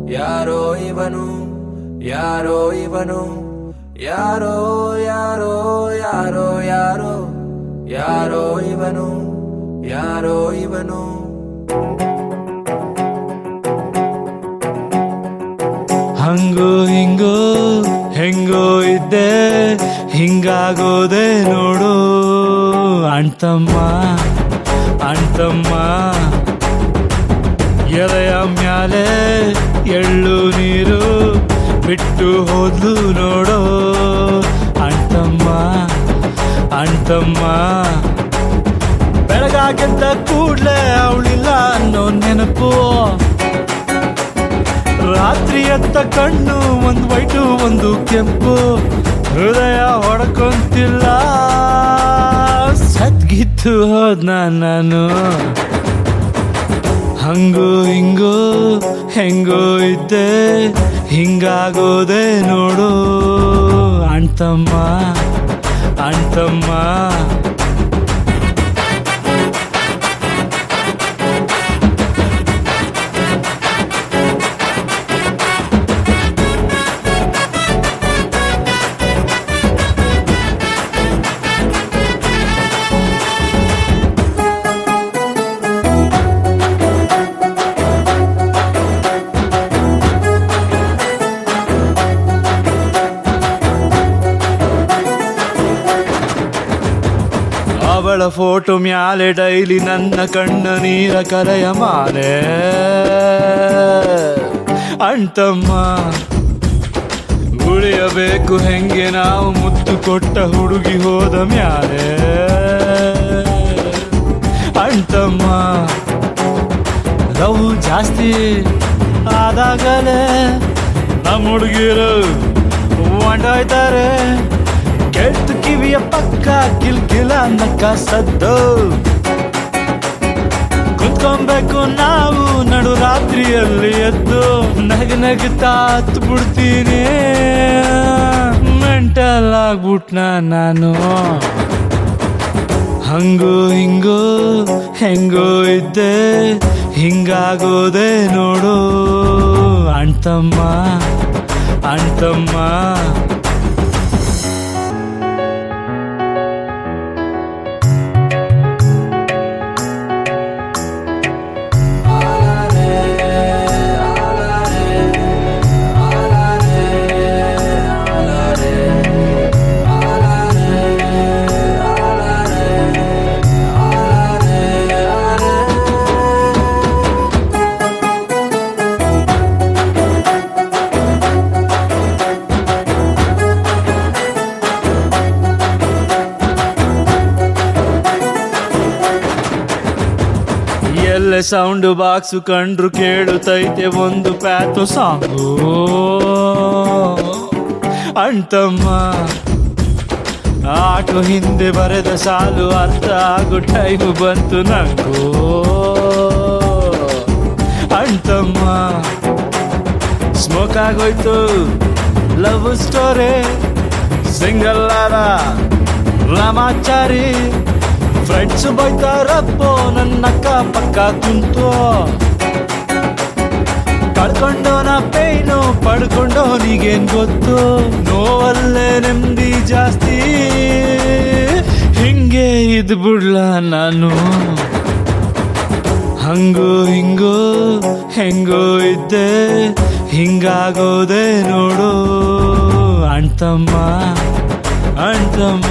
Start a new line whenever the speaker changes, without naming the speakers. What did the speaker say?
ಯಾರೋ ಇವನು ಯಾರೋ ಇವನು ಯಾರೋ ಯಾರೋ ಯಾರೋ ಯಾರೋ ಯಾರೋ ಇವನು ಯಾರೋ ಇವನು
ಹಂಗೋ ಹಿಂಗೋ ಹೆಂಗೋ ಇದ್ದೆ ಹಿಂಗಾಗೋದೆ ನೋಡು ಅಣ್ತಮ್ಮ ಅಣ್ತಮ್ಮ ಎಲೆಯ ಮ್ಯಾಲೆ ಎಳ್ಳು ನೀರು ಬಿಟ್ಟು ಹೋದ್ಲು ನೋಡೋ ಅಣ್ತಮ್ಮ ಅಣ್ತಮ್ಮ ಬೆಳಗಾಗೆದ್ದ ಕೂಡ್ಲೆ ಅವಳಿಲ್ಲ ಅನ್ನೋ ನೆನಪು ರಾತ್ರಿ ಎತ್ತ ಕಣ್ಣು ಒಂದು ವೈಟು ಒಂದು ಕೆಂಪು ಹೃದಯ ಹೊಡ್ಕೊಂತಿಲ್ಲ ಸದ್ಗಿತ್ತು ಹೋದ್ನ ನಾನು ಹಂಗೋ ಹಿಂಗೋ ಹೆಂಗೋ ಇದ್ದೆ ಹಿಂಗಾಗೋದೆ ನೋಡು ಅಣ್ತಮ್ಮ ಅಣ್ತಮ್ಮ ಅವಳ ಫೋಟೋ ಮ್ಯಾಲೆ ಡೈಲಿ ನನ್ನ ಕಣ್ಣ ನೀರ ಕರೆಯ ಮಾಲೆ ಅಣ್ತಮ್ಮ ಉಳಿಯಬೇಕು ಹೆಂಗೆ ನಾವು ಮುತ್ತು ಕೊಟ್ಟ ಹುಡುಗಿ ಹೋದ ಮ್ಯಾಲೆ ಅಣ್ತಮ್ಮ ಲವ್ ಜಾಸ್ತಿ ಆದಾಗಲೇ ನಮ್ಮ ಹುಡುಗಿರು ಹೊಂಟೋಯ್ತಾರೆ ಕೆಟ್ಟ ಕಿವಿಯ ಪಕ್ಕ ಕಿಲ್ಕಿಲ ನಕ್ಕ ಸದ್ದು ಕುತ್ಕೊಬೇಕು ನಾವು ನಡು ರಾತ್ರಿಯಲ್ಲಿ ಎದ್ದು ನಗುತ್ತಾ ಹತ್ತು ಬಿಡ್ತೀನಿ ಮೆಂಟಲ್ ಆಗ್ಬಿಟ್ನ ನಾನು ಹಂಗೋ ಹಿಂಗೋ ಹೆಂಗೋ ಇದ್ದೆ ಹಿಂಗಾಗೋದೆ ನೋಡು ಅಣ್ತಮ್ಮ ಅಣ್ತಮ್ಮ ಎಲ್ಲೆ ಸೌಂಡ್ ಬಾಕ್ಸು ಕಂಡ್ರು ಕೇಳುತ್ತೈತೆ ಒಂದು ಪ್ಯಾತು ಸಾಂಗು ಅಣ್ತಮ್ಮ ಆಟೋ ಹಿಂದೆ ಬರೆದ ಸಾಲು ಅರ್ಥ ಆಗೋ ಟೈಮು ಬಂತು ನಂಗೂ ಅಣ್ತಮ್ಮ ಸ್ಮೋಕ್ ಆಗೋಯ್ತು love story single Ramachari friends ಬೈತಾರಪ್ಪೋ ನನ್ನ ಅಕ್ಕ ಪಕ್ಕ ಕುಂತು ಕಳ್ಕೊಂಡೋನ ಪೇನು ಪಡ್ಕೊಂಡೋನಿಗೇನ್ ಗೊತ್ತು ನೋವಲ್ಲೇ ನೆಮ್ಮದಿ ಜಾಸ್ತಿ ಹಿಂಗೆ ಇದ್ ಬಿಡ್ಲ ನಾನು ಹಂಗೋ ಹಿಂಗೋ ಹೆಂಗೋ ಇದ್ದೆ ಹಿಂಗಾಗೋದೆ ನೋಡು ಅಣ್ತಮ್ಮ ಅಣ್ತಮ್ಮ